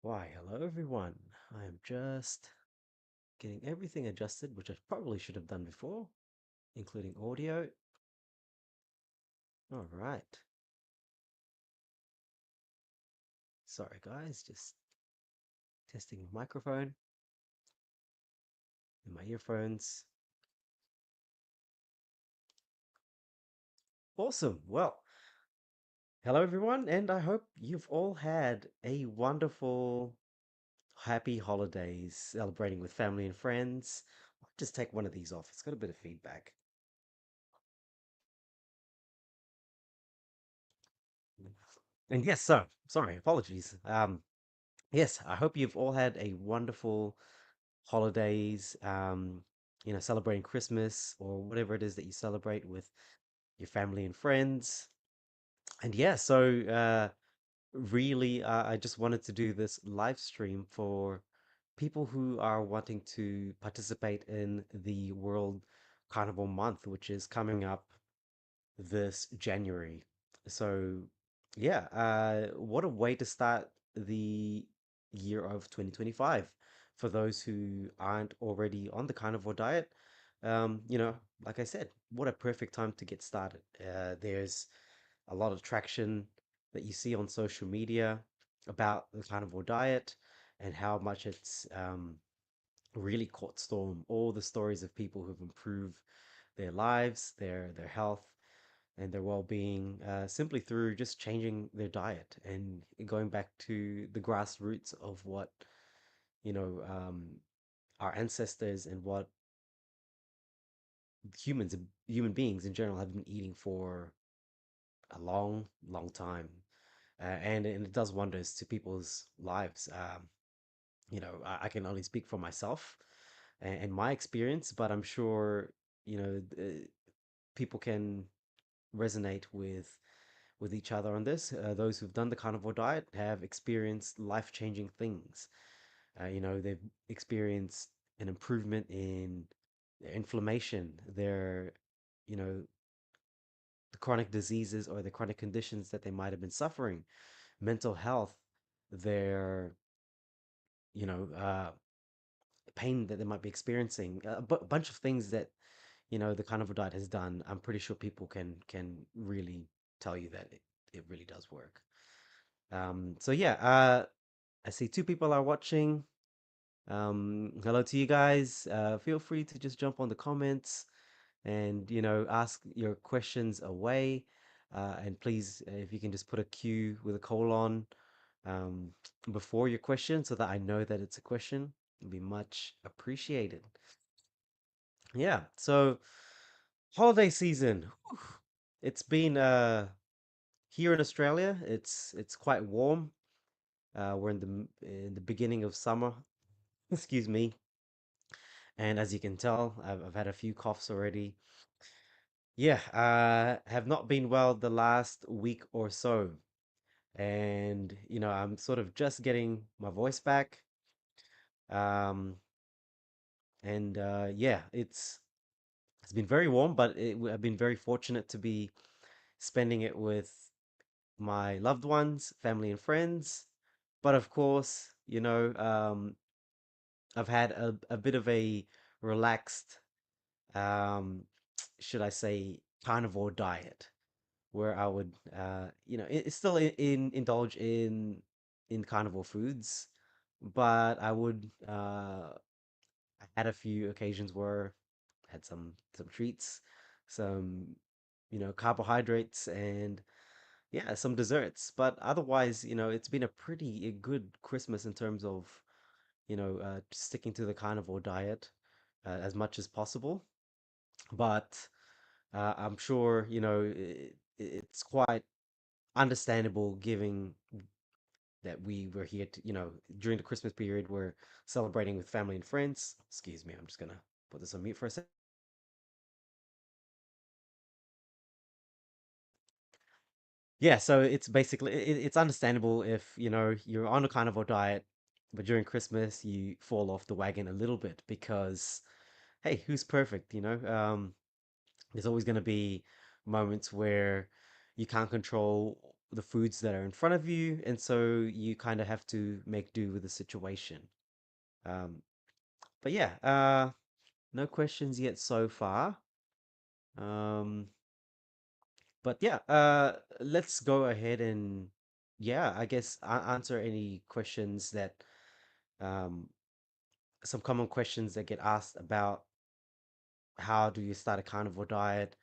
Why, hello everyone. I am just getting everything adjusted, which I probably should have done before, including audio. All right. Sorry, guys, just testing my microphone and my earphones. Awesome. Well, hello everyone, and I hope you've all had a wonderful, happy holidays celebrating with family and friends. I'll just take one of these off. It's got a bit of feedback. And yes, so sorry, apologies. Yes, I hope you've all had a wonderful holidays, celebrating Christmas or whatever it is that you celebrate with your family and friends. And yeah, so really, I just wanted to do this live stream for people who are wanting to participate in the World Carnival Month, which is coming up this January. So, yeah, what a way to start the year of 2025 for those who aren't already on the carnivore diet. Like I said, what a perfect time to get started. There's a lot of traction that you see on social media about the carnivore diet and how much it's really caught storm. All the stories of people who've improved their lives, their health, and their well-being simply through just changing their diet and going back to the grassroots of what you know um, our ancestors and what human beings in general have been eating for a long time, and it does wonders to people's lives. I can only speak for myself and my experience, but I'm sure people can resonate with each other on this. Those who've done the carnivore diet have experienced life-changing things. They've experienced an improvement in their inflammation, their, you know, the chronic diseases or the chronic conditions that they might have been suffering, mental health, their, you know, pain that they might be experiencing, a bunch of things that, the carnivore diet has done. I'm pretty sure people can really tell you that it really does work. So yeah, I see two people are watching. Hello to you guys. Feel free to just jump on the comments and ask your questions away. And please, if you can just put a Q with a colon um, before your question, so that I know that it's a question, it'd be much appreciated. Yeah. So holiday season. Whew. It's been here in Australia. It's quite warm. We're in the beginning of summer. Excuse me. And as you can tell, I've had a few coughs already. Yeah, have not been well the last week or so. And, I'm sort of just getting my voice back. Um, and yeah, it's been very warm, but I've been very fortunate to be spending it with my loved ones, family and friends. But of course, I've had a bit of a relaxed, um, should I say, carnivore diet where I would, still indulge in carnivore foods, but I would, I had a few occasions where I had some treats, some, carbohydrates, and yeah, some desserts. But otherwise, it's been a pretty good Christmas in terms of, sticking to the carnivore diet as much as possible. But I'm sure, it's quite understandable given that we were here to, during the Christmas period, we're celebrating with family and friends. Excuse me, I'm just gonna put this on mute for a second. Yeah, so it's basically it's understandable if, you're on a carnivore diet, but during Christmas you fall off the wagon a little bit because, hey, who's perfect, there's always going to be moments where you can't control the foods that are in front of you, and so you kind of have to make do with the situation. Um, but yeah, no questions yet so far. Um, but yeah, let's go ahead and yeah, I guess answer any questions that um, some common questions that get asked about how do you start a carnivore diet.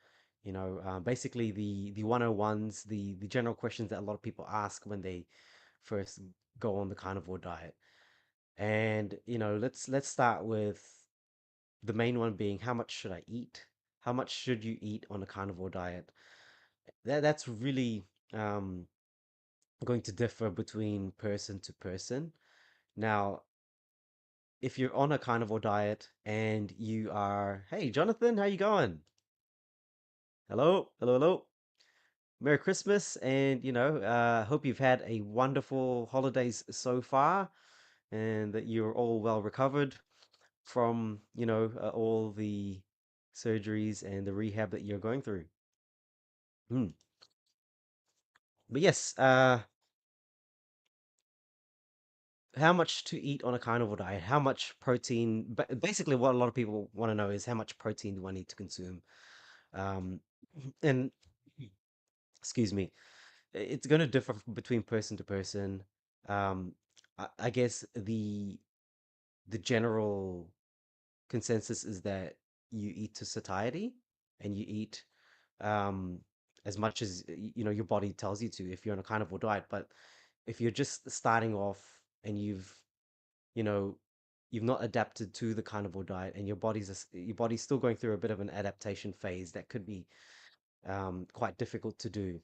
Basically the 101s, the general questions that a lot of people ask when they first go on the carnivore diet. And let's start with the main one being, how much should I eat? How much should you eat on a carnivore diet? That's really um, going to differ between person to person. Now, if you're on a carnivore diet and you are, hey Jonathan, how you going? Hello, hello, hello. Merry Christmas, and hope you've had a wonderful holidays so far, and that you're all well recovered from all the surgeries and the rehab that you're going through. Hmm. But yes, how much to eat on a carnivore diet? How much protein? But basically, what a lot of people want to know is, how much protein do I need to consume? Um, and excuse me, it's going to differ between person to person. Um, I guess the general consensus is that you eat to satiety, and you eat um, as much as your body tells you to if you're on a carnivore diet. But if you're just starting off and you know you've not adapted to the carnivore diet, and your body's still going through a bit of an adaptation phase, that could be quite difficult to do.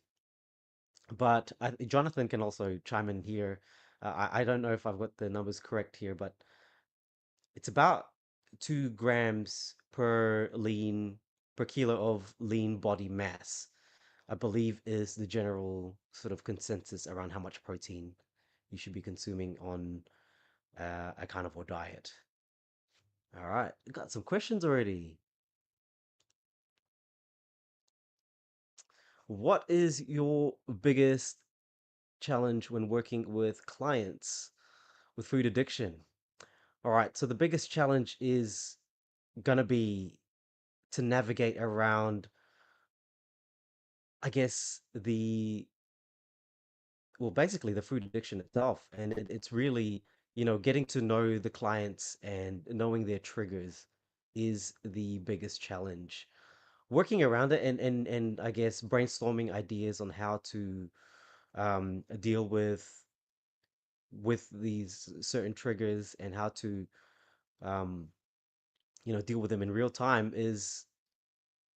But Jonathan can also chime in here. I don't know if I've got the numbers correct here, but it's about 2 grams per kilo of lean body mass, I believe, is the general sort of consensus around how much protein you should be consuming on a carnivore diet. All right, got some questions already. What is your biggest challenge when working with clients with food addiction? All right, so the biggest challenge is gonna be to navigate around, I guess, basically the food addiction itself. And it's really, getting to know the clients and knowing their triggers is the biggest challenge. Working around it, and I guess brainstorming ideas on how to deal with these certain triggers, and how to um, deal with them in real time is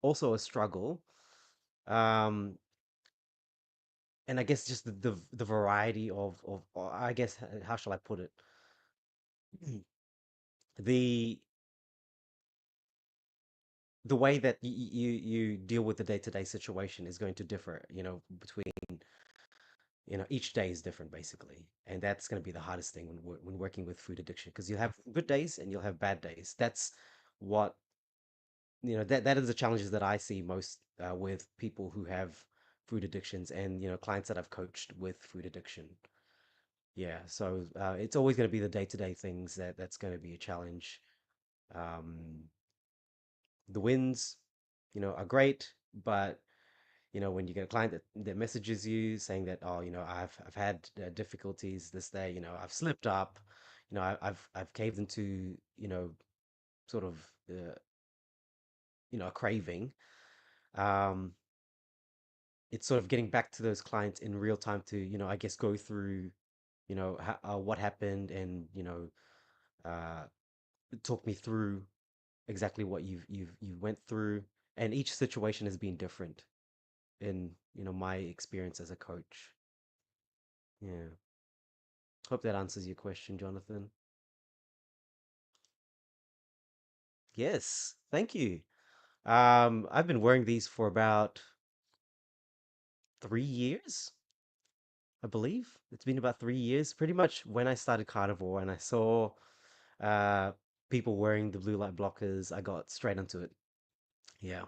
also a struggle. Um, and I guess just the variety of, I guess, how shall I put it? The the way that you deal with the day-to-day situation is going to differ, between, each day is different basically. And that's going to be the hardest thing when working with food addiction, because you'll have good days and you'll have bad days. That's what, that is the challenges that I see most with people who have food addictions, and clients that I've coached with food addiction. Yeah, so it's always going to be the day-to-day things that's going to be a challenge. Um, the wins, are great, but when you get a client that messages you saying that, oh, I've had difficulties this day, I've slipped up, I've caved into, sort of a craving. Um, it's sort of getting back to those clients in real time to, I guess, go through, what happened, and uh, talk me through exactly what you went through. And each situation has been different in my experience as a coach. Yeah, hope that answers your question, Jonathan. Yes, thank you. I've been wearing these for about 3 years, I believe. It's been about 3 years, pretty much when I started Carnivore and I saw uh people wearing the blue light blockers. I got straight into it. Yeah.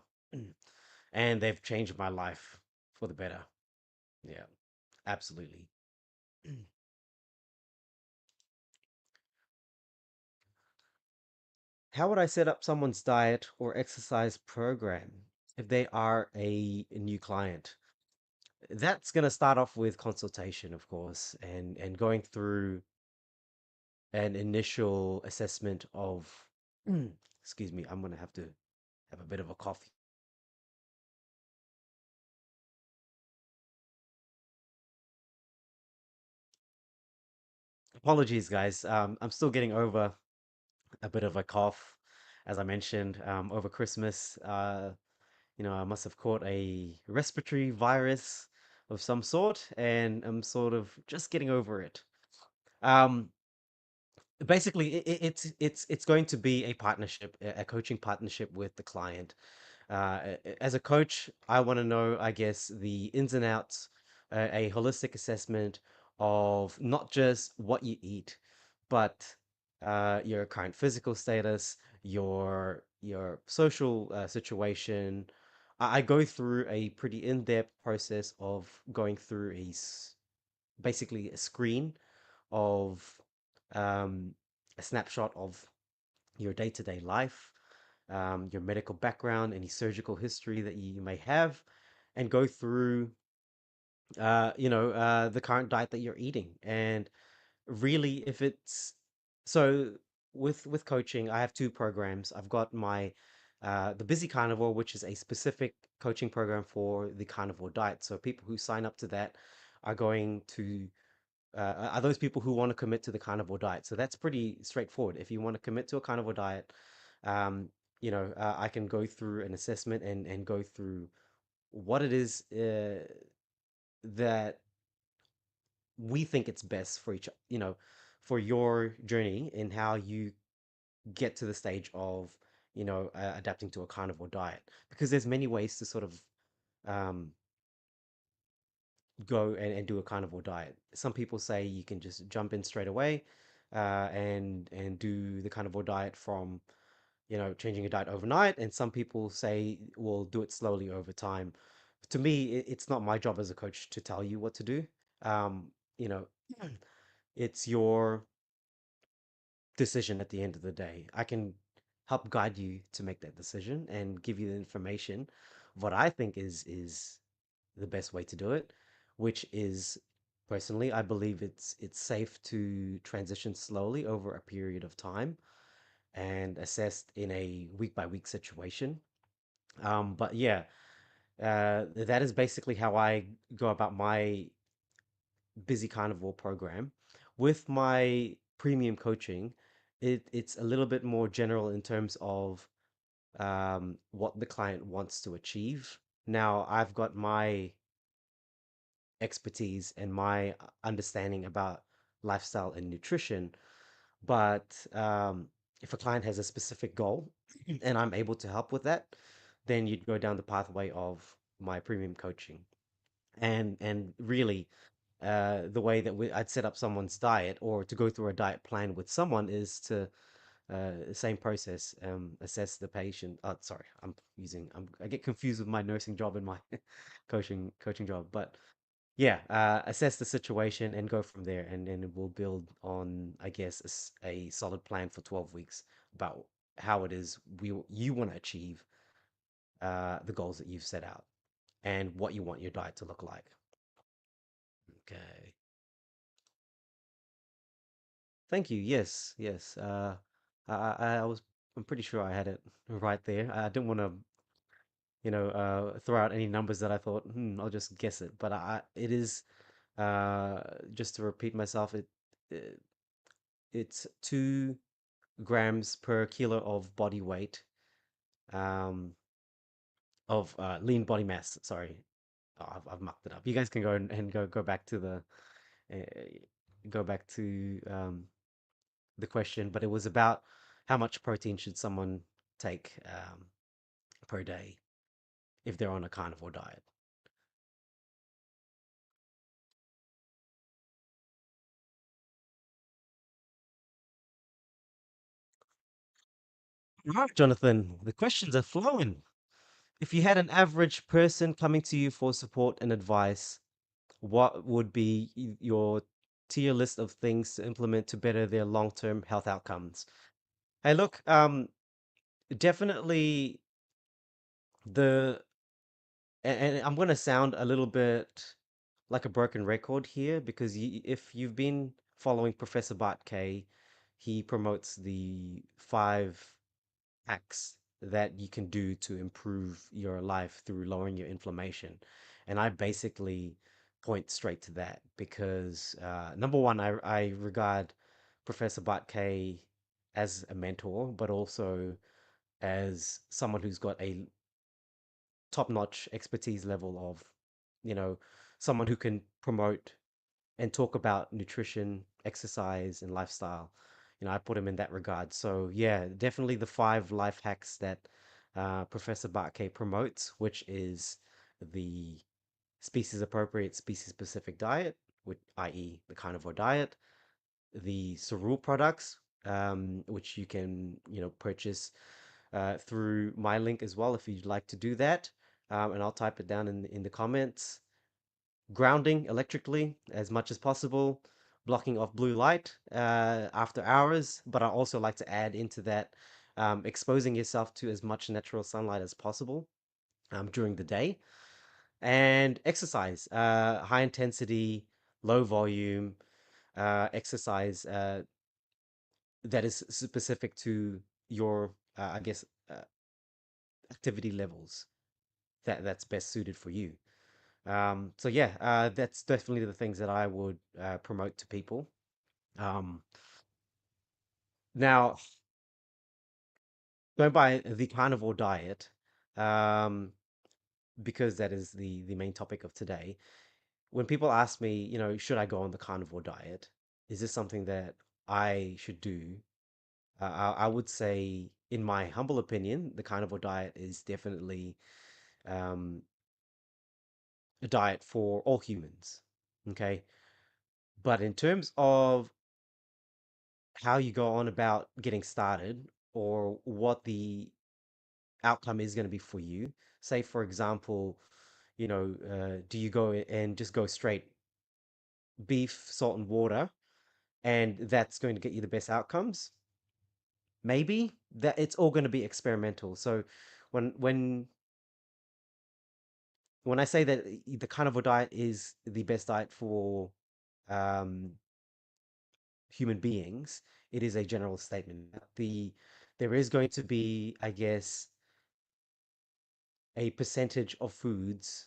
And they've changed my life for the better. Yeah. Absolutely. How would I set up someone's diet or exercise program if they are a new client? That's going to start off with consultation, of course, and going through an initial assessment of, excuse me, I'm going to have a bit of a coffee. Apologies, guys. I'm still getting over a bit of a cough, as I mentioned, over Christmas. I must have caught a respiratory virus of some sort, and I'm sort of just getting over it. Um, Basically, it's going to be a partnership, a coaching partnership with the client. As a coach, I want to know, I guess, the ins and outs, a holistic assessment of not just what you eat, but your current physical status, your social situation. I go through a pretty in-depth process of going through basically a screen of um, a snapshot of your day-to-day life, your medical background, any surgical history that you may have, and go through, the current diet that you're eating. And really, if it's so with coaching, I have two programs. I've got my the Busy Carnivore, which is a specific coaching program for the carnivore diet. So people who sign up to that are going to are those people who want to commit to the carnivore diet. So that's pretty straightforward. If you want to commit to a carnivore diet, um, I can go through an assessment and go through what it is that we think it's best for for your journey and how you get to the stage of, adapting to a carnivore diet. Because there's many ways to sort of um, go and do a carnivore diet. Some people say you can just jump in straight away and do the carnivore diet from, changing your diet overnight. And some people say, well, do it slowly over time. To me, it's not my job as a coach to tell you what to do. You know, it's your decision at the end of the day. I can help guide you to make that decision and give you the information of what I think is the best way to do it, which is personally, I believe it's safe to transition slowly over a period of time and assessed in a week by week situation. But yeah, that is basically how I go about my Busy Carnivore program. With my premium coaching, it's a little bit more general in terms of what the client wants to achieve. Now, I've got my expertise and my understanding about lifestyle and nutrition. But if a client has a specific goal and I'm able to help with that, then you'd go down the pathway of my premium coaching. And really, the way that I'd set up someone's diet or to go through a diet plan with someone is to same process, assess the patient. Sorry, I get confused with my nursing job and my coaching job, but yeah, assess the situation and go from there, and then we'll build on, I guess, a solid plan for 12 weeks about how it is you want to achieve the goals that you've set out and what you want your diet to look like. Okay. Thank you. Yes, yes. I was I'm pretty sure I had it right there. I didn't want to, throw out any numbers that I thought, I'll just guess it. But it is, just to repeat myself, it it's 2 grams per kilo of body weight, um, of lean body mass. Sorry, I've mucked it up. You guys can go and go back to uh, go back to the question, but it was about how much protein should someone take per day if they're on a carnivore diet. Right, Jonathan, the questions are flowing. If you had an average person coming to you for support and advice, what would be your tier list of things to implement to better their long-term health outcomes? Hey, look, definitely the and I'm gonna sound a little bit like a broken record here because if you've been following Professor Bart K, he promotes the 5 hacks that you can do to improve your life through lowering your inflammation. And I basically point straight to that because number one, I regard Professor Bart K as a mentor, but also as someone who's got a top-notch expertise level of, you know, someone who can promote and talk about nutrition, exercise, and lifestyle. I put him in that regard. So yeah, definitely the 5 life hacks that Professor Barke promotes, which is the species appropriate, species specific diet, which, i.e., the carnivore diet, the cereal products, which you can, purchase through my link as well if you'd like to do that. And I'll type it down in the comments. Grounding electrically as much as possible, blocking off blue light after hours. But I also like to add into that exposing yourself to as much natural sunlight as possible during the day. And exercise, high intensity, low volume exercise that is specific to your, I guess, activity levels that's best suited for you. So yeah, that's definitely the things that I would promote to people. Um, Now, going by the carnivore diet, um, because that is the main topic of today. When people ask me, should I go on the carnivore diet? Is this something that I should do? I would say, in my humble opinion, the carnivore diet is definitely um, a diet for all humans. Okay, but in terms of how you go on about getting started or what the outcome is going to be for you. Say, for example, do you go and just go straight beef, salt, and water, and that's going to get you the best outcomes? Maybe that it's all going to be experimental. So when when when I say that the carnivore diet is the best diet for um, human beings, it is a general statement. There is going to be, I guess, a percentage of foods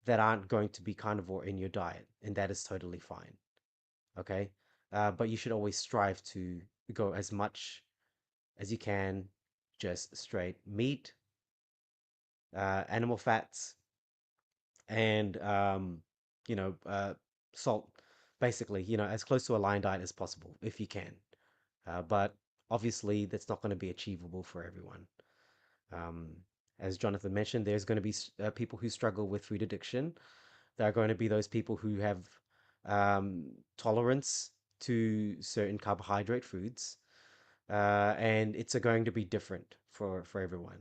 that aren't going to be carnivore in your diet, and that is totally fine. Okay. But you should always strive to go as much as you can, just straight meat, animal fats, and salt. Basically, as close to a line diet as possible if you can. But obviously, that's not going to be achievable for everyone. Um, as Jonathan mentioned, there's going to be people who struggle with food addiction. There are going to be those people who have tolerance to certain carbohydrate foods, and it's going to be different for everyone.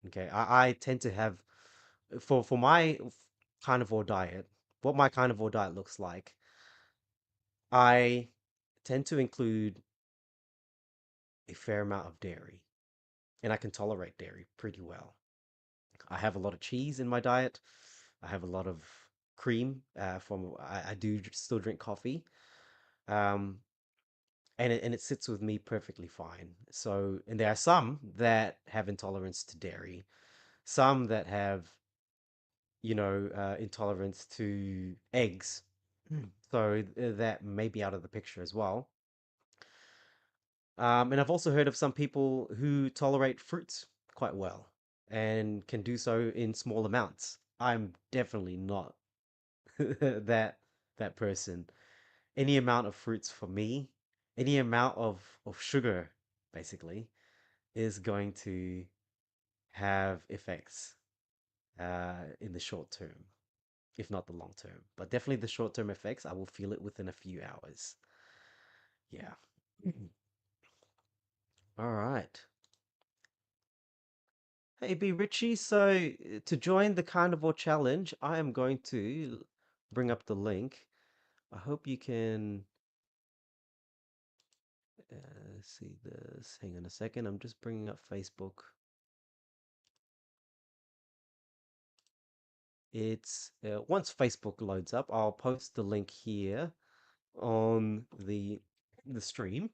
Okay, I tend to have for my carnivore diet. What my carnivore diet looks like, I tend to include a fair amount of dairy, and I can tolerate dairy pretty well. I have a lot of cheese in my diet. I have a lot of cream. I do still drink coffee, um, and it sits with me perfectly fine. So, and there are some that have intolerance to dairy, some that have intolerance to eggs. So that may be out of the picture as well. And I've also heard of some people who tolerate fruits quite well and can do so in small amounts. I'm definitely not that that person. Any amount of fruits for me, any amount of sugar, basically, is going to have effects in the short term, if not the long term. But definitely the short term effects, I will feel it within a few hours. Yeah. All right. Hey, B Richie. So to join the carnivore challenge, I am going to bring up the link. I hope you can see this. Hang on a second. I'm just bringing up Facebook. It's once Facebook loads up, I'll post the link here on the stream.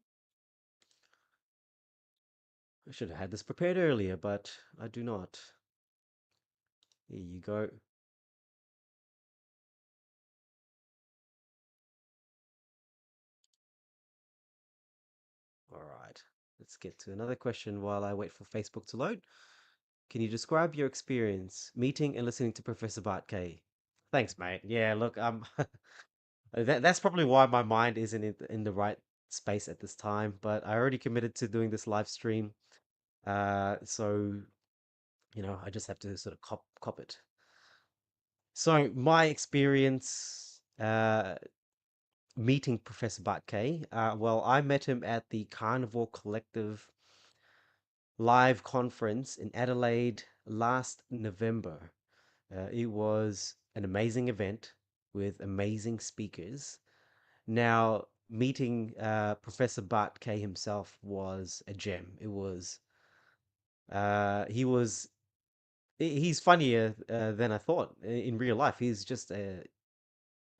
I should have had this prepared earlier, but I do not. Here you go. All right. Let's get to another question while I wait for Facebook to load. Can you describe your experience meeting and listening to Professor Bart K? Thanks, mate. Yeah, look, that's probably why my mind isn't in the right space at this time, but I already committed to doing this live stream. So, I just have to sort of cop it. So, my experience meeting Professor Bart K, well, I met him at the Carnivore Collective live conference in Adelaide last November. It was an amazing event with amazing speakers. Now, meeting Professor Bart K himself was a gem. He was, he's funnier than I thought in real life. He's just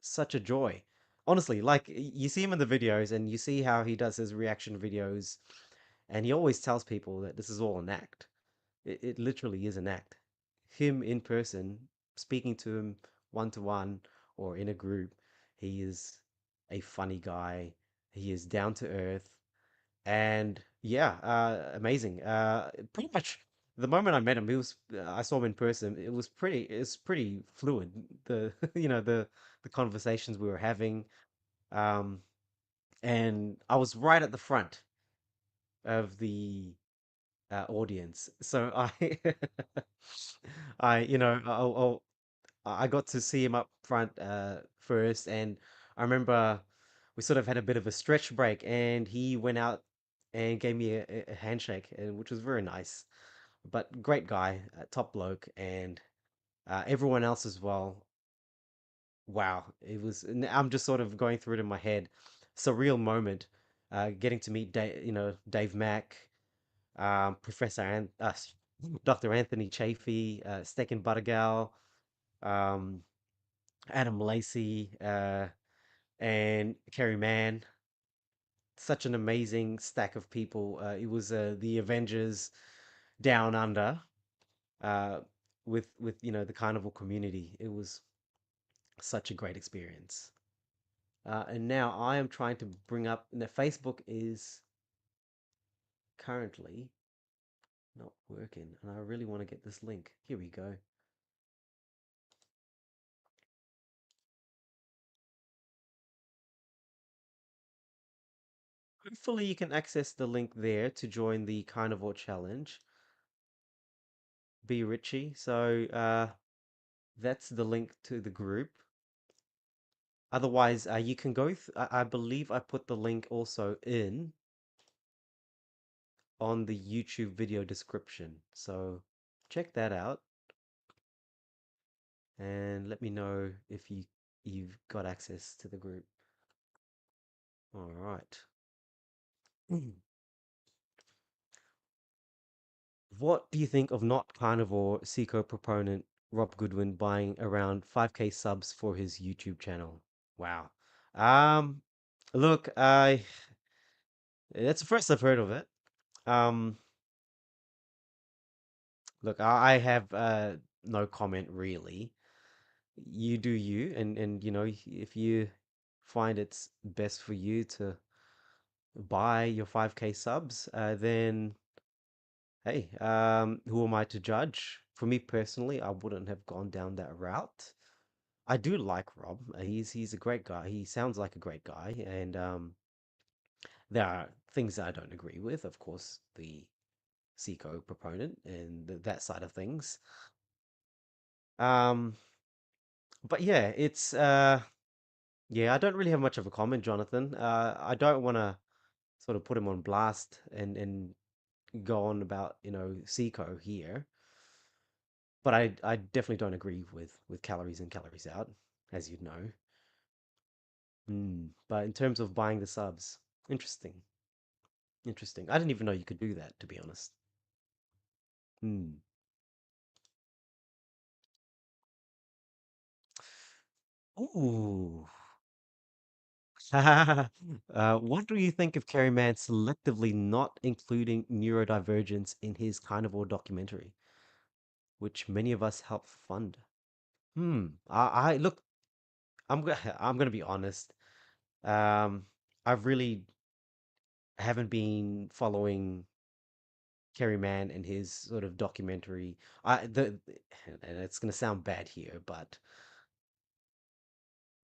such a joy. Honestly, like you see him in the videos and you see how he does his reaction videos, and he always tells people that this is all an act. It literally is an act. Him in person, speaking to him one to one or in a group, he is a funny guy. He is down to earth, and yeah, amazing. Pretty much the moment I met him, I saw him in person. It's pretty fluid. The the conversations we were having, um, and I was right at the front of the audience. So I got to see him up front first, and I remember we sort of had a bit of a stretch break, and he went out and gave me a handshake, and which was very nice. But great guy, top bloke, and everyone else as well. Wow, I'm just sort of going through it in my head. Surreal moment, getting to meet Dave Mack, Professor Dr. Anthony Chafee, Stecken Buttigal, um, Adam Lacey, and Kerry Mann. Such an amazing stack of people. It was the Avengers down under uh, with the carnival community. It was such a great experience. And now I am trying to bring up. Now Facebook is currently not working, and I really want to get this link. Here we go. Hopefully, you can access the link there to join the Carnivore Challenge. Be Richie. So that's the link to the group. Otherwise, you can go. I believe I put the link also in on the YouTube video description. So check that out and let me know if you've got access to the group. All right. What do you think of not carnivore Seco proponent Rob Goodwin buying around 5K subs for his YouTube channel? Wow. Um, look, I that's the first I've heard of it. Um, look, I have no comment really. You do you, and if you find it's best for you to buy your 5K subs, then hey, who am I to judge? For me personally, I wouldn't have gone down that route. I do like Rob. He's a great guy. He sounds like a great guy, and there are things that I don't agree with. Of course, the Seco proponent and that side of things. Um, but yeah, it's yeah, I don't really have much of a comment, Jonathan. I don't want to sort of put him on blast and go on about Seco here, but I definitely don't agree with calories in, calories out. as you'd know. But in terms of buying the subs, interesting. Interesting. I didn't even know you could do that, to be honest. Hmm. Ooh. What do you think of Kerry Mann selectively not including neurodivergence in his Carnivore documentary, which many of us helped fund? I look. I'm gonna be honest. Um, I really haven't been following Kerry Mann and his sort of documentary. And it's gonna sound bad here, but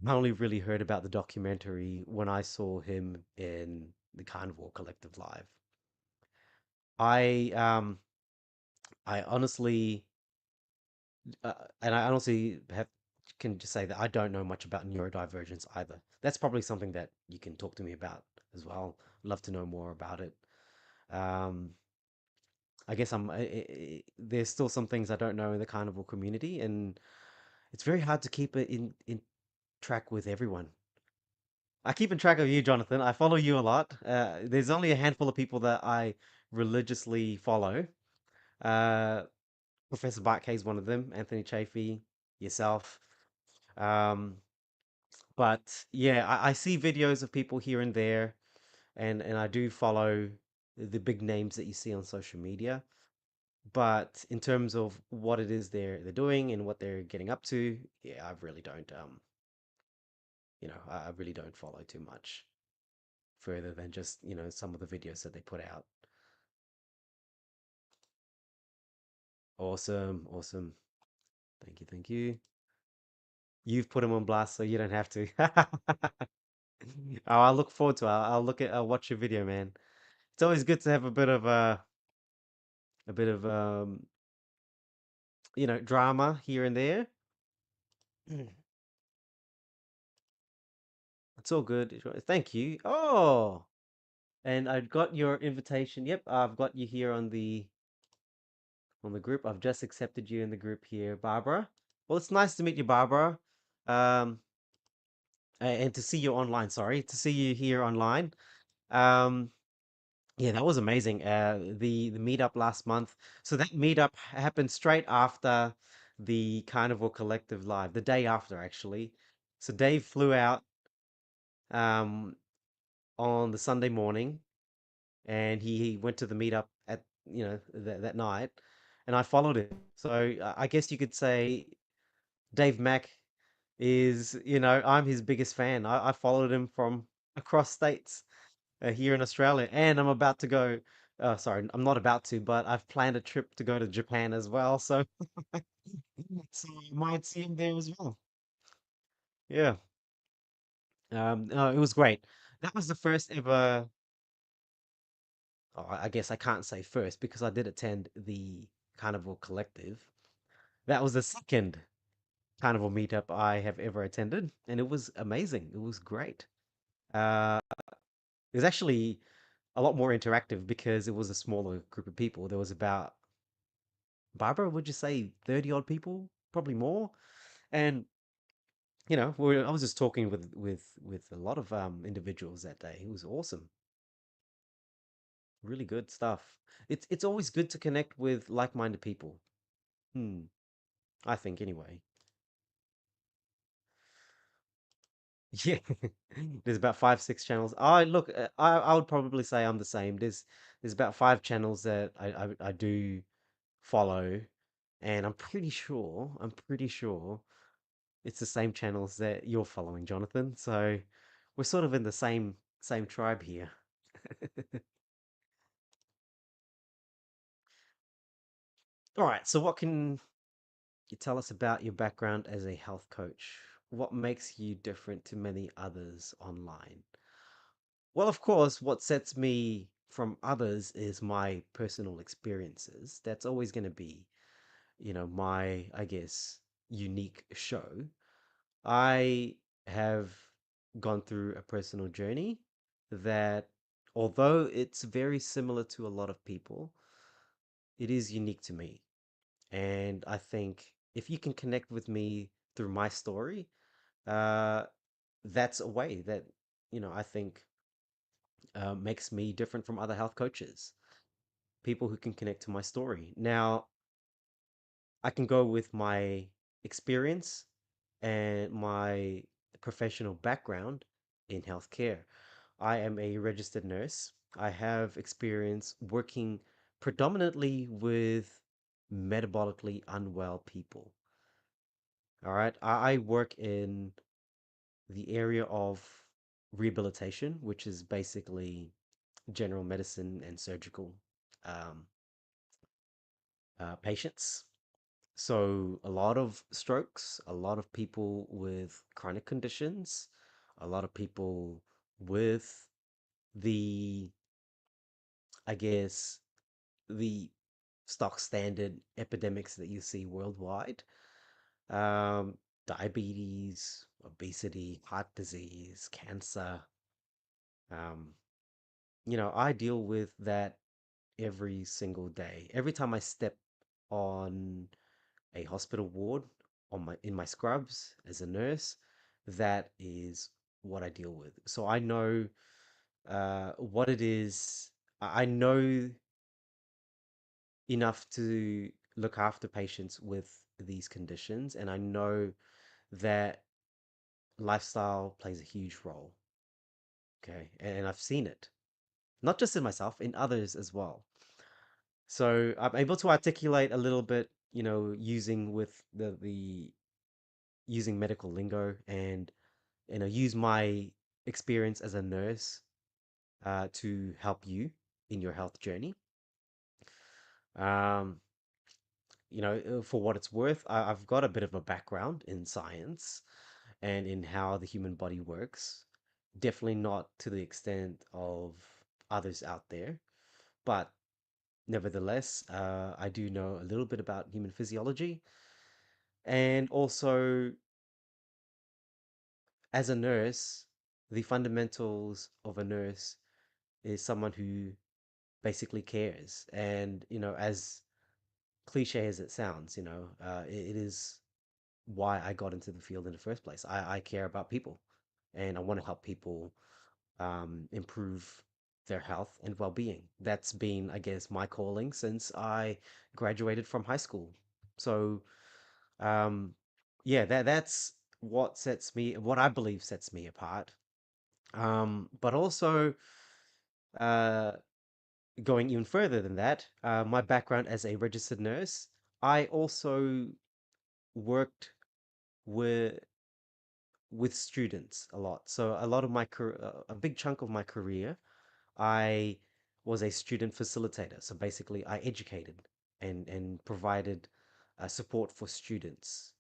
I only really heard about the documentary when I saw him in the Carnivore Collective Live. I um I honestly and I honestly have can just say that I don't know much about neurodivergence either. That's probably something that you can talk to me about as well. Love to know more about it. Um, I guess there's still some things I don't know in the carnival community, and it's very hard to keep it in track with everyone. I keep in track of you, Jonathan. I follow you a lot. There's only a handful of people that I religiously follow. Uh, Professor Bartkay is one of them. Anthony Chafee, yourself. Um, but yeah, I see videos of people here and there, and I do follow the big names that you see on social media. But in terms of what it is they're doing and what they're getting up to, yeah, I really don't I really don't follow too much further than just, some of the videos that they put out. Awesome, awesome. Thank you, thank you. You've put him on blast, so you don't have to. Oh, I look forward to it. I'll watch your video, man. It's always good to have a bit of drama here and there. It's all good. Thank you. Oh, and I got your invitation. Yep, I've got you here on the group. I've just accepted you in the group here, Barbara. Well, it's nice to meet you, Barbara. Um, and to see you online. Sorry, to see you here online. Um, yeah, that was amazing. The meetup last month. So that meetup happened straight after the Carnival Collective Live, the day after actually. So Dave flew out um on the Sunday morning, and he went to the meetup at that night, and I followed him. So I guess you could say Dave Mack is, I'm his biggest fan. I followed him from across states here in Australia, and I'm about to go. Sorry, I'm not about to, but I've planned a trip to go to Japan as well. So, so I might see him there as well. Yeah. No, it was great. That was the first ever. Oh, I guess I can't say first because I did attend the Carnival Collective. That was the second Carnival meetup I have ever attended, and it was amazing. It was great. Uh, it was actually a lot more interactive because it was a smaller group of people. There was about, Barbara, would you say 30 odd people? Probably more. And, I was just talking with a lot of individuals that day. It was awesome. Really good stuff. It's always good to connect with like-minded people. Hmm, I think anyway. Yeah, there's about five, six channels. I look, I would probably say I'm the same. There's about five channels that I do follow, and I'm pretty sure it's the same channels that you're following, Jonathan. So we're sort of in the same tribe here. All right, so what can you tell us about your background as a health coach? What makes you different to many others online? Well, of course, what sets me from others is my personal experiences. That's always going to be, my, I guess, unique show. I have gone through a personal journey that, although it's very similar to a lot of people, it is unique to me. And I think if you can connect with me through my story, uh, that's a way that, I think makes me different from other health coaches, people who can connect to my story. Now, I can go with my experience and my professional background in healthcare. I am a registered nurse. I have experience working predominantly with metabolically unwell people. All right. I work in the area of rehabilitation, which is basically general medicine and surgical um, patients. So, a lot of strokes, a lot of people with chronic conditions, a lot of people with the, I guess, the stock standard epidemics that you see worldwide. Um, Diabetes, obesity, heart disease, cancer. Um, I deal with that every single day. Every time I step on a hospital ward in my scrubs as a nurse, that is what I deal with. So I know what it is. I know enough to look after patients with these conditions, and I know that lifestyle plays a huge role. Okay, and I've seen it, not just in myself, in others as well. So I'm able to articulate a little bit, using with the using medical lingo, and use my experience as a nurse to help you in your health journey. Um, for what it's worth, I've got a bit of a background in science and in how the human body works. Definitely not to the extent of others out there, but nevertheless, I do know a little bit about human physiology. And also, as a nurse, the fundamentals of a nurse is someone who basically cares. And, as cliche as it sounds, it is why I got into the field in the first place. I care about people, and I want to help people improve their health and well-being. That's been, I guess, my calling since I graduated from high school. So, um, yeah, that's what I believe sets me apart. But also, uh, going even further than that, my background as a registered nurse, I also worked with students a lot. So a lot of my a big chunk of my career, I was a student facilitator. So basically, I educated and provided support for students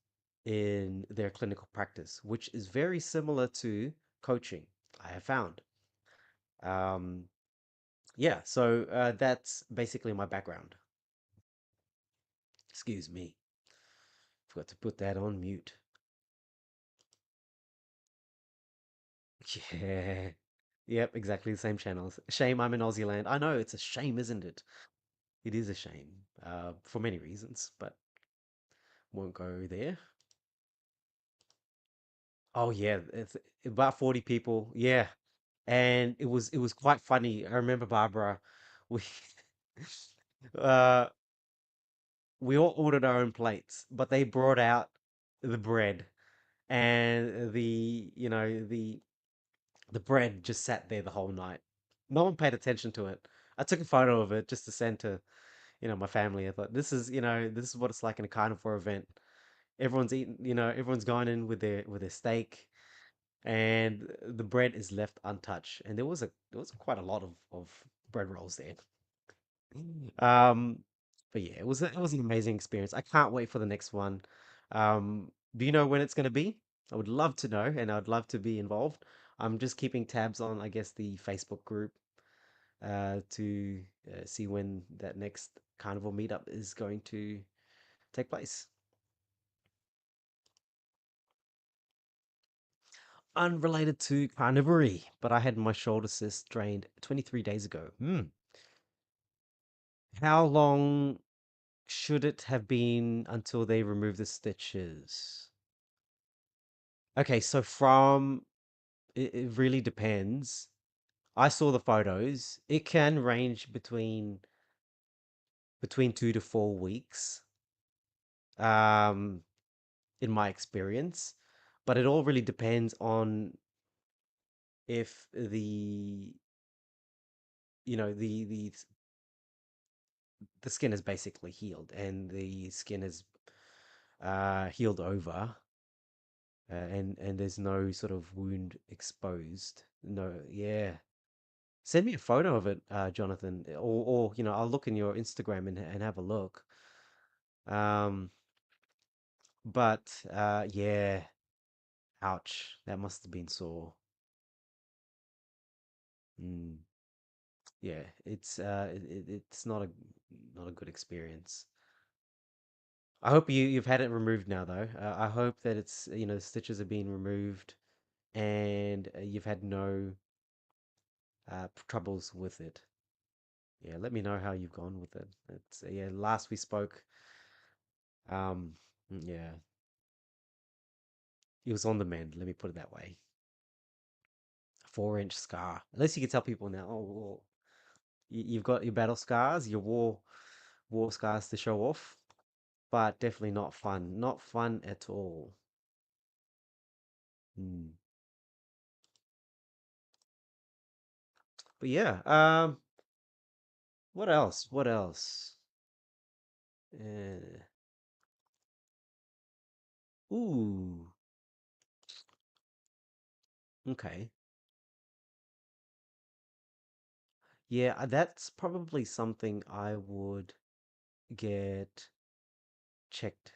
in their clinical practice, which is very similar to coaching, I have found. Um, yeah, so that's basically my background. Excuse me. Forgot to put that on mute. Yeah. Yep, exactly the same channels. Shame I'm in Aussie land. I know it's a shame, isn't it? It is a shame, for many reasons, but won't go there. Oh yeah, it's about 40 people. Yeah. And it was quite funny. I remember Barbara, we uh we all ordered our own plates, but they brought out the bread, and the bread just sat there the whole night. No one paid attention to it. I took a photo of it just to send to, my family. I thought this is what it's like in a carnivore event. Everyone's eating, everyone's going in with their steak, and the bread is left untouched. And there was quite a lot of bread rolls there. Um, but yeah, it was an amazing experience. I can't wait for the next one. Do you know when it's going to be? I would love to know, and I'd love to be involved. I'm just keeping tabs on, I guess, the Facebook group to see when that next carnival meetup is going to take place. Unrelated to carnivory, but I had my shoulder cyst drained 23 days ago. How long should it have been until they remove the stitches? Okay, so it really depends. I saw the photos. It can range between 2 to 4 weeks, um, in my experience. But it all really depends on if the skin is basically healed and the skin is healed over, and there's no sort of wound exposed. No, yeah. Send me a photo of it, Jonathan, or I'll look in your Instagram and have a look. Um, but yeah, ouch, that must have been sore. Mm, yeah, it's not a good experience. I hope you've had it removed now, though. I hope that it's the stitches are being removed and you've had no troubles with it. Yeah, let me know how you've gone with it. It's yeah, last we spoke, yeah, it was on the mend. Let me put it that way. A 4-inch scar. Unless you can tell people now, oh, well, you've got your battle scars, your war scars to show off, but definitely not fun. Not fun at all. Hmm. But yeah, what else? What else? Uh, ooh, okay. Yeah, that's probably something I would get checked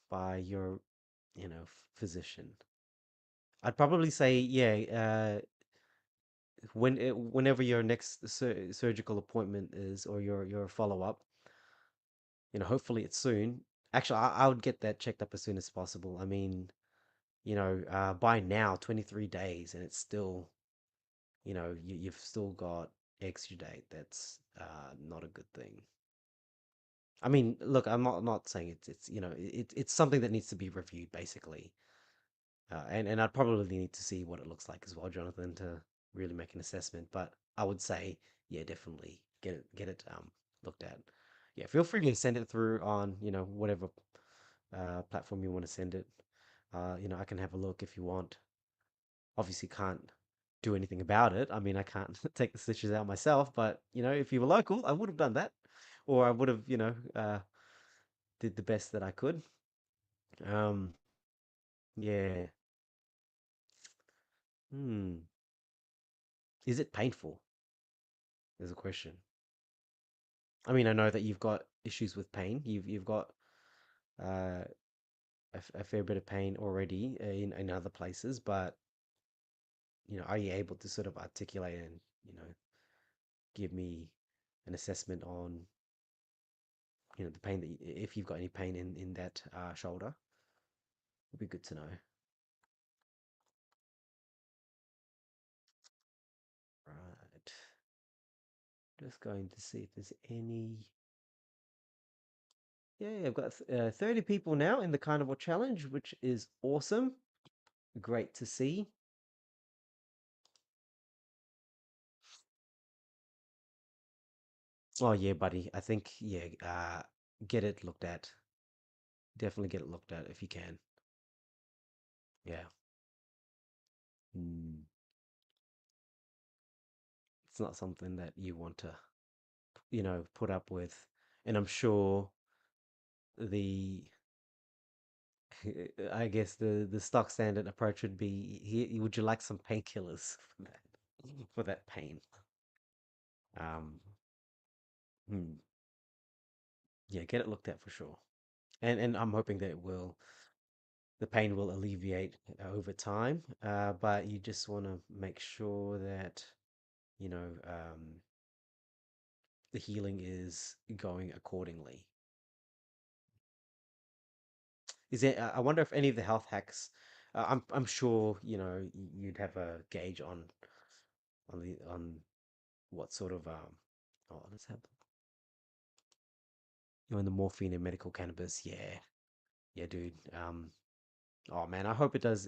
by your, physician. I'd probably say, yeah, whenever your next surgical appointment is, or your follow-up, hopefully it's soon. Actually, I would get that checked up as soon as possible. I mean, by now, 23 days, and it's still, you've still got exudate. That's not a good thing. I mean, look, I'm not saying it's something that needs to be reviewed, basically. And I'd probably need to see what it looks like as well, Jonathan, to really make an assessment. But I would say, yeah, definitely get it looked at. Yeah, feel free to send it through on, whatever platform you want to send it. I can have a look if you want. Obviously, can't do anything about it. I mean, I can't take the stitches out myself, but if you were local, I would have done that, or I would have, did the best that I could. Um, yeah. Hmm. Is it painful? Is a question. I mean, I know that you've got issues with pain. You've got uh, a fair bit of pain already in other places, but are you able to sort of articulate and give me an assessment on the pain if you've got any pain in that shoulder? Would be good to know. Right. Just going to see if there's any. Yeah, I've got 30 people now in the Carnivore Challenge, which is awesome. Great to see. Oh yeah, buddy. I think yeah, get it looked at. Definitely get it looked at if you can. Yeah. Mm. It's not something that you want to, put up with. And I'm sure the, I guess the stock standard approach would be, would you like some painkillers for that pain? Um, hmm. Yeah, get it looked at for sure. And I'm hoping that the pain will alleviate over time. But you just want to make sure that, the healing is going accordingly. Is it? I wonder if any of the health hacks. I'm sure you'd have a gauge on what sort of Oh, let's have in the morphine and medical cannabis. Yeah, yeah, dude. Oh man, I hope it does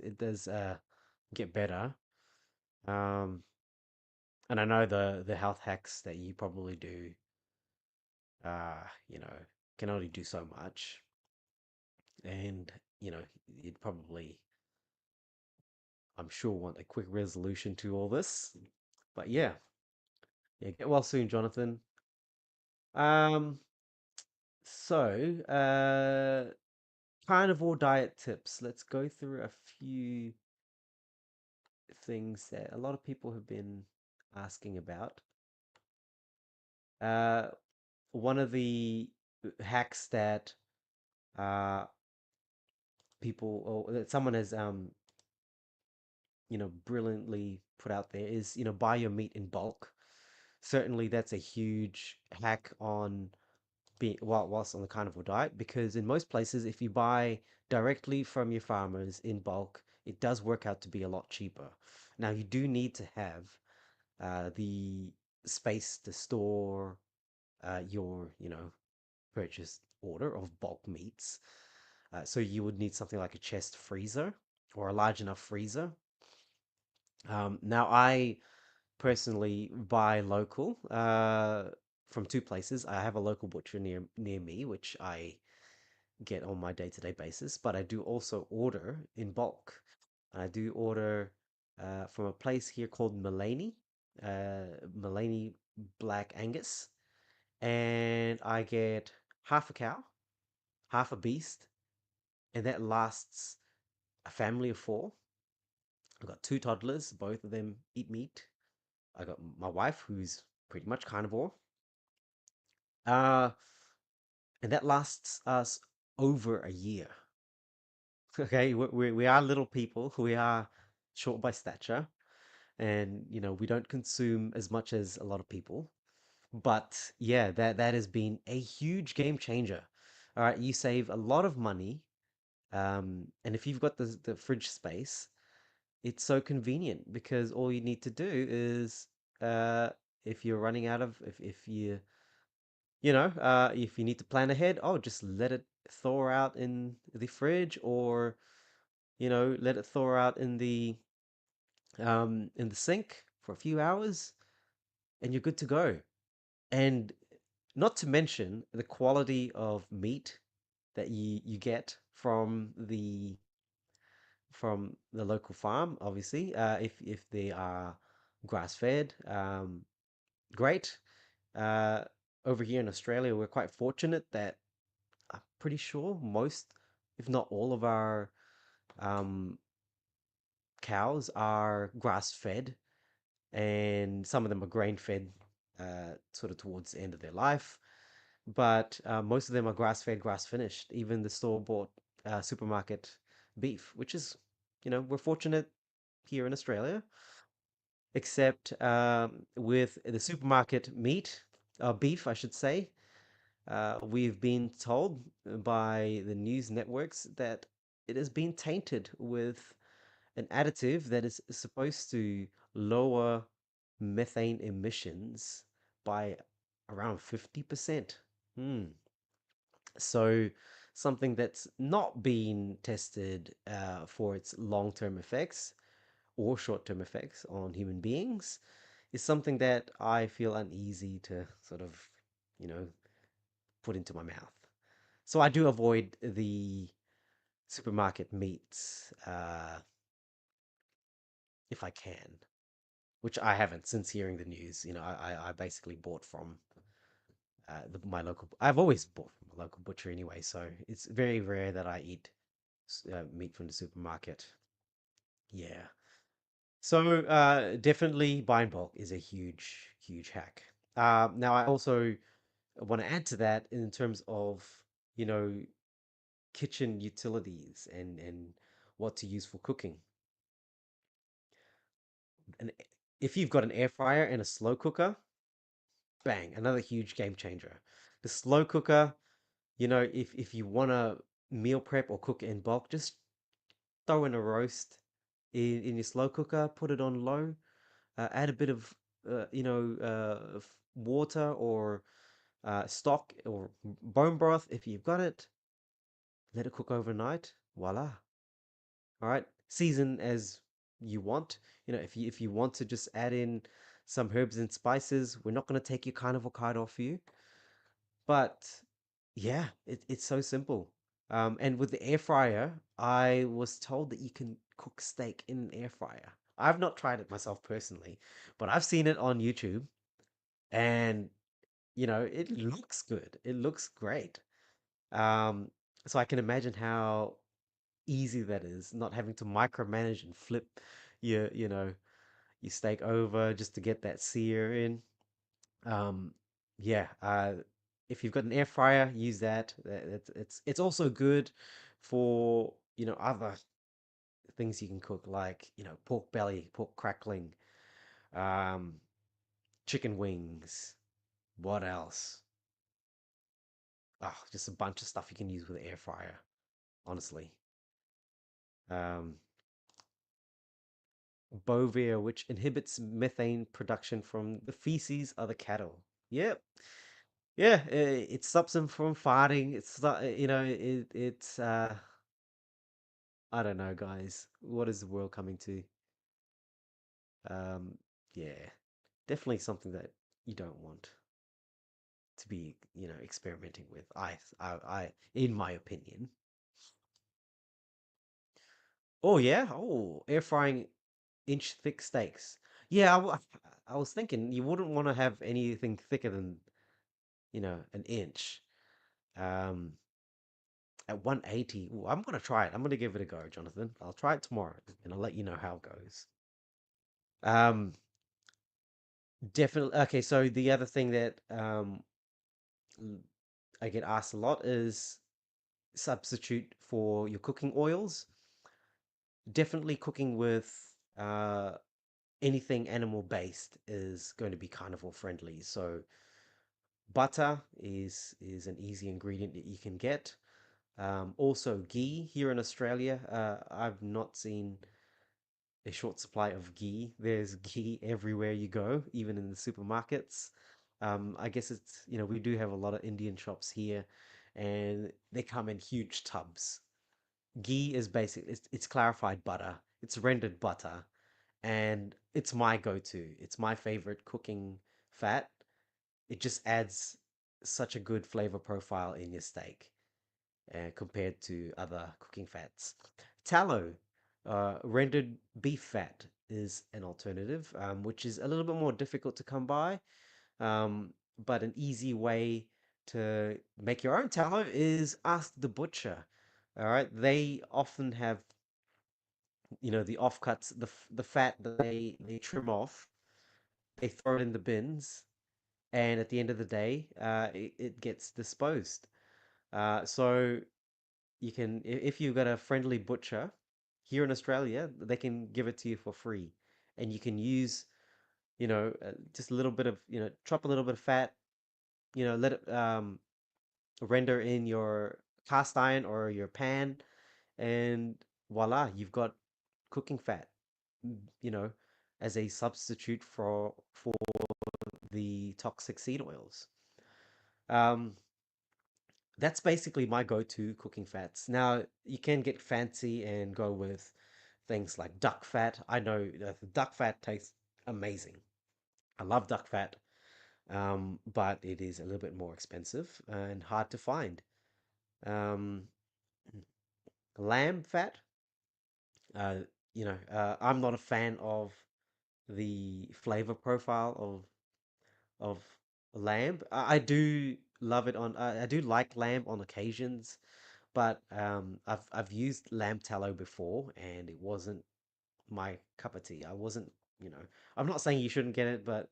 get better. Um, and I know the health hacks that you probably do, you know, can only do so much. And, you know, you'd probably, I'm sure, want a quick resolution to all this. But yeah, yeah, get well soon, Jonathan. Um, so carnivore diet tips. Let's go through a few things that a lot of people have been asking about. Uh, one of the hacks that uh people or that someone has brilliantly put out there is, buy your meat in bulk. Certainly that's a huge hack on being whilst on the carnivore diet, because in most places if you buy directly from your farmers in bulk, it does work out to be a lot cheaper. Now you do need to have the space to store your purchase order of bulk meats. So you would need something like a chest freezer or a large enough freezer. Now I personally buy local from two places. I have a local butcher near me, which I get on my day-to-day basis, but I do also order in bulk. I do order from a place here called Mullaney Black Angus, and I get half a cow, half a beast, and that lasts a family of four. I've got two toddlers, both of them eat meat. I got my wife, who's pretty much carnivore, uh, and that lasts us over a year. Okay, we are little people. We are short by stature, and we don't consume as much as a lot of people. But yeah, that has been a huge game changer. All right, you save a lot of money, and if you've got the fridge space, it's so convenient because all you need to do is, uh, if you're running out of, if if you need to plan ahead, oh, just let it thaw out in the fridge, or let it thaw out in the sink for a few hours, and you're good to go. And not to mention the quality of meat that you get from the local farm. Obviously, if they are grass fed, great. Uh, Over here in Australia, we're quite fortunate that I'm pretty sure most, if not all, of our um, cows are grass fed, and some of them are grain fed, sort of towards the end of their life. But most of them are grass fed, grass finished. Even the store bought supermarket beef, which is, we're fortunate here in Australia. Except with the supermarket meat, beef, I should say, we've been told by the news networks that it has been tainted with an additive that is supposed to lower methane emissions by around 50%. Hmm. So something that's not been tested for its long-term effects or short-term effects on human beings is something that I feel uneasy to sort of, you know, put into my mouth. So I do avoid the supermarket meats if I can, which I haven't since hearing the news. I basically bought from my local. I've always bought from a local butcher anyway, so it's very rare that I eat meat from the supermarket. Yeah. So definitely buy in bulk is a huge, huge hack. Now I also want to add to that in terms of, you know, kitchen utilities and what to use for cooking. And if you've got an air fryer and a slow cooker, bang, another huge game changer. The slow cooker, if you want to meal prep or cook in bulk, just throw in a roast in your slow cooker, put it on low, add a bit of water or stock or bone broth if you've got it. Let it cook overnight. Voila. All right, season as you want. You know, if you want to just add in some herbs and spices, we're not going to take your carnivore card off you. But yeah, it's so simple. And with the air fryer, I was told that you can cook steak in an air fryer. I've not tried it myself personally, but I've seen it on YouTube, and it looks good. It looks great. Um, so I can imagine how easy that is, not having to micromanage and flip your steak over just to get that sear in. Um, yeah, if you've got an air fryer, use that. It's also good for other things you can cook, like pork belly, pork crackling, um, chicken wings. What else? Oh, just a bunch of stuff you can use with an air fryer. Honestly, um, Bovia, which inhibits methane production from the feces of the cattle. Yep. Yeah, it stops them from farting. It's I don't know, guys. What is the world coming to? Um, yeah, definitely something that you don't want to be, experimenting with. In my opinion. Oh yeah, oh, air frying inch thick steaks. Yeah, I was thinking you wouldn't want to have anything thicker than, an inch. Um, at 180. Ooh, I'm gonna try it. I'm gonna give it a go, Jonathan. I'll try it tomorrow, and I'll let you know how it goes. Um, Definitely. Okay, so the other thing that l- I get asked a lot is substitute for your cooking oils. Definitely cooking with anything animal based is going to be carnivore friendly. So butter is an easy ingredient that you can get. Also ghee here in Australia. I've not seen a short supply of ghee. There's ghee everywhere you go, even in the supermarkets. I guess we do have a lot of Indian shops here, and they come in huge tubs. Ghee is it's clarified butter, it's rendered butter, and it's my go-to. It's my favorite cooking fat. It just adds such a good flavor profile in your steak compared to other cooking fats. Tallow, rendered beef fat, is an alternative, which is a little bit more difficult to come by. But an easy way to make your own tallow is ask the butcher. All right, they often have, the offcuts, the fat that they trim off, they throw it in the bins, and at the end of the day, it gets disposed. So if you've got a friendly butcher here in Australia, they can give it to you for free, and you can use, just a little bit of, chop a little bit of fat, let it render in your cast iron or your pan, and voila, you've got cooking fat, you know, as a substitute for the toxic seed oils. Um, that's basically my go-to cooking fats. Now, you can get fancy and go with things like duck fat. I know that the duck fat tastes amazing. I love duck fat, but it is a little bit more expensive and hard to find. Um, Lamb fat, uh, I'm not a fan of the flavor profile of lamb. I do love it I do like lamb on occasions, but I've used lamb tallow before, and it wasn't my cup of tea. I wasn't, I'm not saying you shouldn't get it, but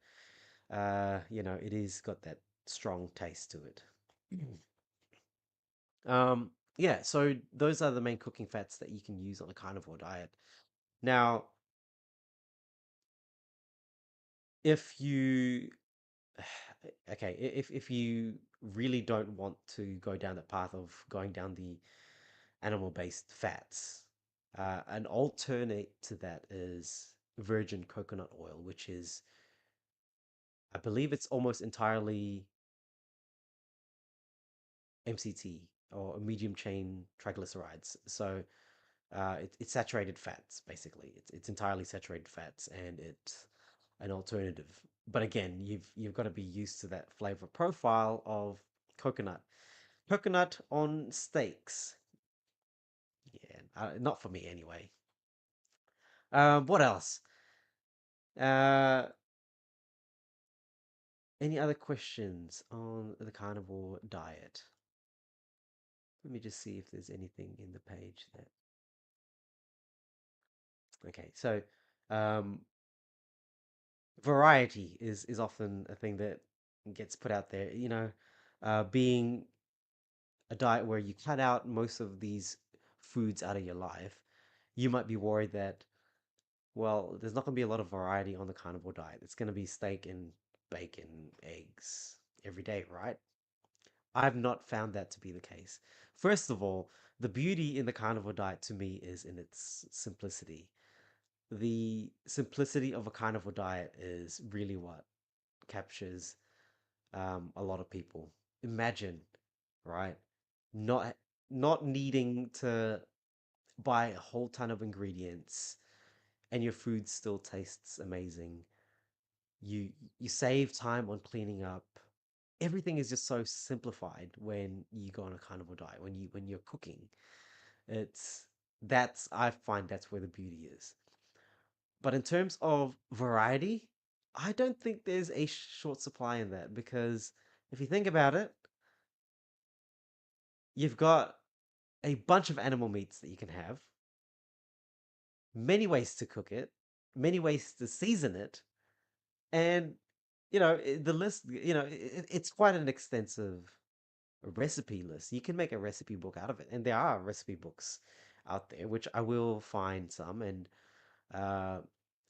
it is got that strong taste to it. Yeah, so those are the main cooking fats that you can use on a carnivore diet. Now, if you okay, if you really don't want to go down the path of going down the animal-based fats, an alternate to that is virgin coconut oil, which is, I believe it's almost entirely MCT or medium chain triglycerides. So It's saturated fats, basically. It's entirely saturated fats, and it's an alternative. But again, you've got to be used to that flavor profile of coconut. Coconut on steaks. Yeah, not for me anyway. What else? Uh, any other questions on the carnivore diet? Let me just see if there's anything in the page that. Okay, so um, variety is often a thing that gets put out there. Being a diet where you cut out most of these foods out of your life, you might be worried that, well, there's not going to be a lot of variety on the carnivore diet. It's going to be steak and bacon, eggs every day, right? I've not found that to be the case. First of all, the beauty in the carnivore diet to me is in its simplicity. The simplicity of a carnivore diet is really what captures a lot of people. Imagine, right? Not not needing to buy a whole ton of ingredients and your food still tastes amazing. You you save time on cleaning up. Everything is just so simplified when you go on a carnivore diet, when you're cooking. It's that's I find that's where the beauty is. But in terms of variety, I don't think there's a short supply in that because if you think about it, you've got a bunch of animal meats that you can have, many ways to cook it, many ways to season it, and the list, it's quite an extensive recipe list. You can make a recipe book out of it, and there are recipe books out there, which I will find some and uh,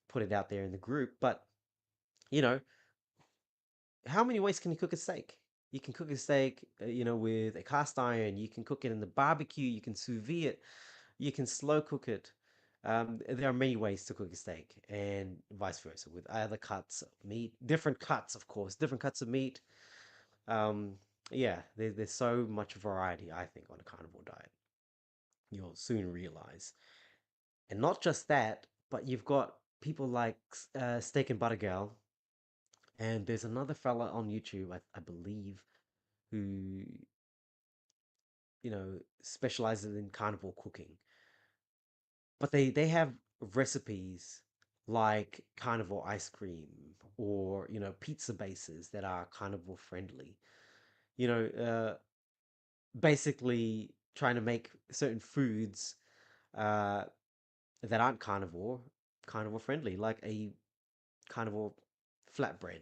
put it out there in the group. But you know, how many ways can you cook a steak? You can cook a steak, with a cast iron. You can cook it in the barbecue. You can sous vide it. You can slow cook it. There are many ways to cook a steak, and vice versa with other cuts of meat, different cuts, of course, different cuts of meat. Um, yeah, there's so much variety, I think, on a carnivore diet. You'll soon realize. And not just that, but you've got people like Steak and Butter Girl, and there's another fella on YouTube, I believe, who, specializes in carnivore cooking. But they have recipes like carnivore ice cream or, pizza bases that are carnivore friendly. You know, basically trying to make certain foods uh, that aren't carnivore friendly, like a carnivore flatbread.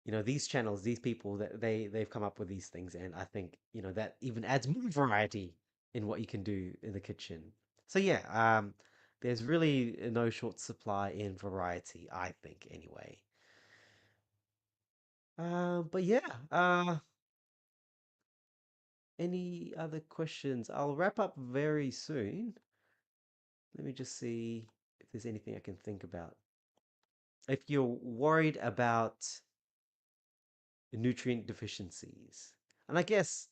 These channels, these people that they've come up with these things, and I think that even adds more variety in what you can do in the kitchen. So yeah, there's really no short supply in variety, I think, anyway. But yeah, any other questions? I'll wrap up very soon. Let me just see if there's anything I can think about. If you're worried about nutrient deficiencies, and I guess,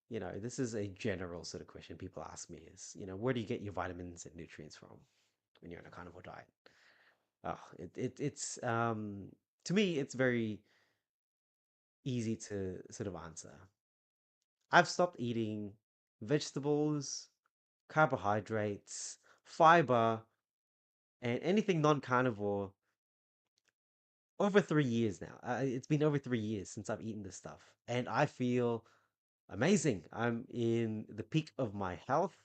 this is a general sort of question people ask me is, where do you get your vitamins and nutrients from when you're on a carnivore diet? Oh, it's to me, it's very easy to sort of answer. I've stopped eating vegetables, carbohydrates, fiber, and anything non-carnivore over 3 years now. It's been over 3 years since I've eaten this stuff, and I feel amazing. I'm in the peak of my health.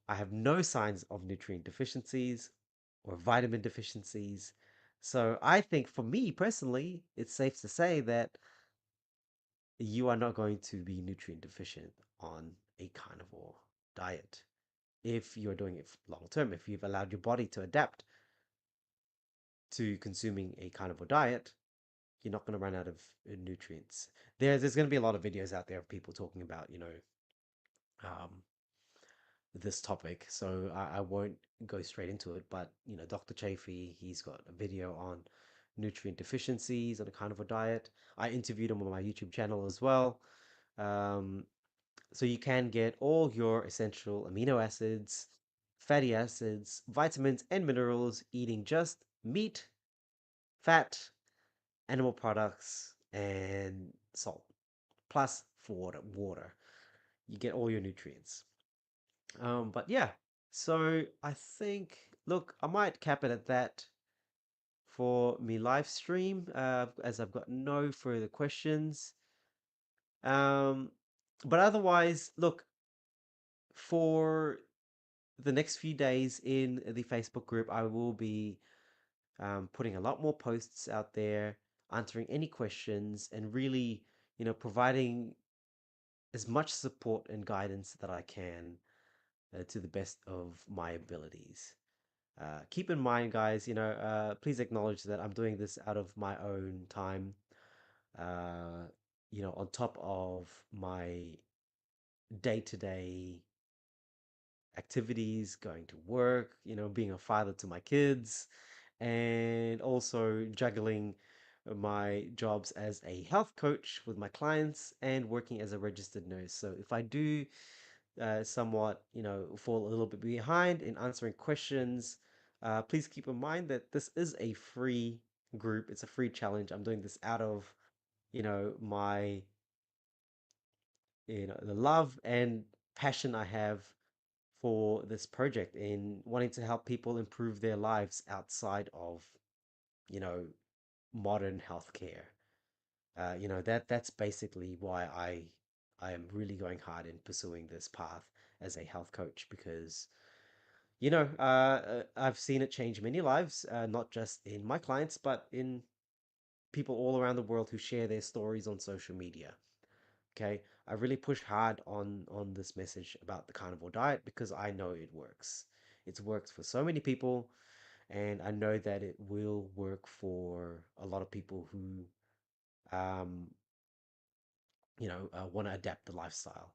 I have no signs of nutrient deficiencies or vitamin deficiencies. So I think for me personally, it's safe to say that you are not going to be nutrient deficient on a carnivore diet if you're doing it long term, if you've allowed your body to adapt to consuming a carnivore diet. You're not going to run out of nutrients. There's going to be a lot of videos out there of people talking about, um, this topic, so I won't go straight into it. But Dr. Chafee, he's got a video on nutrient deficiencies on a carnivore diet. I interviewed him on my YouTube channel as well. Um, So you can get all your essential amino acids, fatty acids, vitamins, and minerals eating just meat, fat, animal products, and salt, plus water. You get all your nutrients. But yeah, so I think, look, I might cap it at that for me live stream, as I've got no further questions. Um, but otherwise, look, for the next few days in the Facebook group, I will be putting a lot more posts out there, answering any questions, and really, providing as much support and guidance that I can to the best of my abilities. Keep in mind, guys, please acknowledge that I'm doing this out of my own time, uh, on top of my day to day activities, going to work, being a father to my kids, and also juggling my jobs as a health coach with my clients and working as a registered nurse. So if I do somewhat, fall a little bit behind in answering questions, please keep in mind that this is a free group. It's a free challenge. I'm doing this out of, my, the love and passion I have for this project in wanting to help people improve their lives outside of, you know, modern healthcare. That's basically why I am really going hard in pursuing this path as a health coach because I've seen it change many lives, not just in my clients, but in people all around the world who share their stories on social media. Okay, I really push hard on this message about the carnivore diet because I know it works. It's worked for so many people, and I know that it will work for a lot of people who um, want to adapt the lifestyle.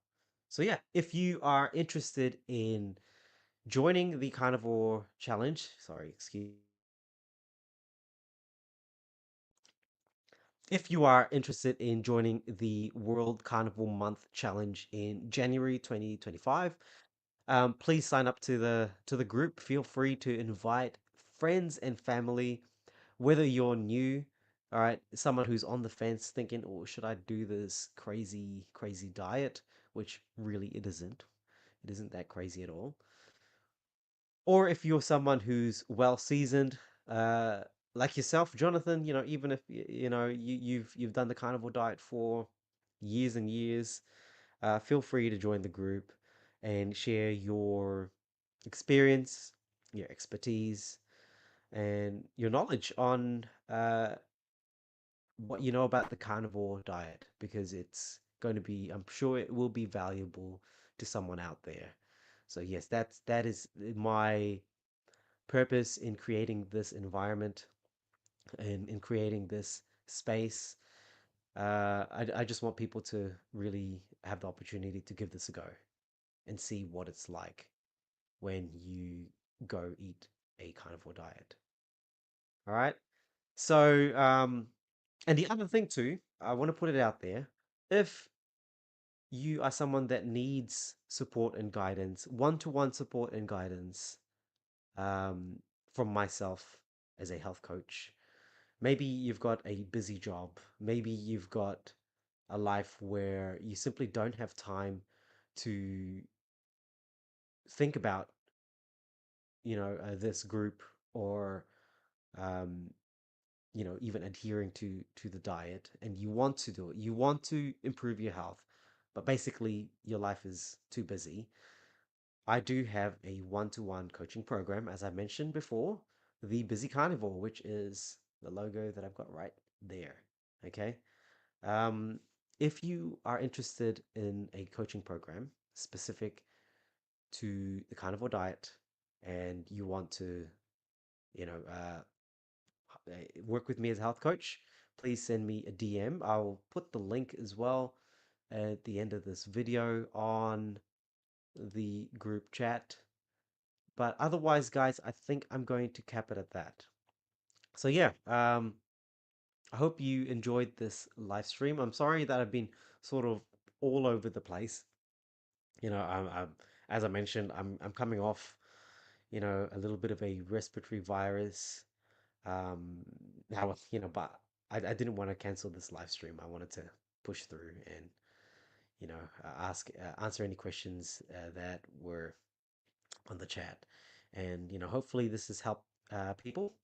So yeah, if you are interested in joining the carnivore challenge, sorry, excuse. If you are interested in joining the World Carnival Month Challenge in January 2025, please sign up to the group. Feel free to invite friends and family, whether you're new, all right, someone who's on the fence thinking, "Oh, should I do this crazy, crazy diet?" Which really it isn't. It isn't that crazy at all. Or if you're someone who's well seasoned, uh, like yourself, Jonathan, even if you've done the carnivore diet for years and years, feel free to join the group and share your experience, your expertise, and your knowledge on what you know about the carnivore diet because it's going to be, I'm sure it will be valuable to someone out there. So yes, that is my purpose in creating this environment and in creating this space. I just want people to really have the opportunity to give this a go and see what it's like when you go eat a carnivore diet. All right. So, and the other thing too, I want to put it out there. If you are someone that needs support and guidance, one-to-one support and guidance, um, from myself as a health coach, maybe you've got a busy job. Maybe you've got a life where you simply don't have time to think about, this group or, um, even adhering to the diet, and you want to do it. You want to improve your health, but basically your life is too busy. I do have a one-to-one coaching program, as I mentioned before, the Busy Carnivore, which is the logo that I've got right there. Okay. Um, if you are interested in a coaching program specific to the carnivore diet and you want to, you know, work with me as a health coach, please send me a DM. I'll put the link as well at the end of this video on the group chat. But otherwise, guys, I think I'm going to cap it at that. So yeah, I hope you enjoyed this live stream. I'm sorry that I've been sort of all over the place. I'm as I mentioned, I'm coming off, a little bit of a respiratory virus. Um, now, but I didn't want to cancel this live stream. I wanted to push through and, answer any questions that were on the chat. And, hopefully this has helped people.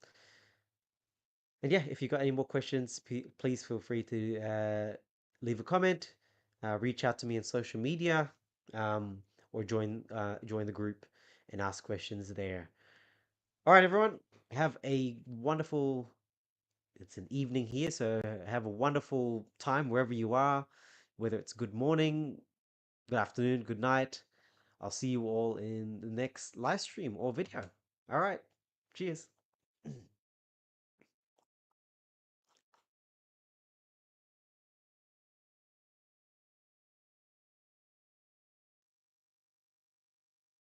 And yeah, if you got any more questions, please feel free to leave a comment, reach out to me on social media, or join the group and ask questions there. All right, everyone, have a wonderful. It's an evening here, so have a wonderful time wherever you are, whether it's good morning, good afternoon, good night. I'll see you all in the next live stream or video. All right, cheers.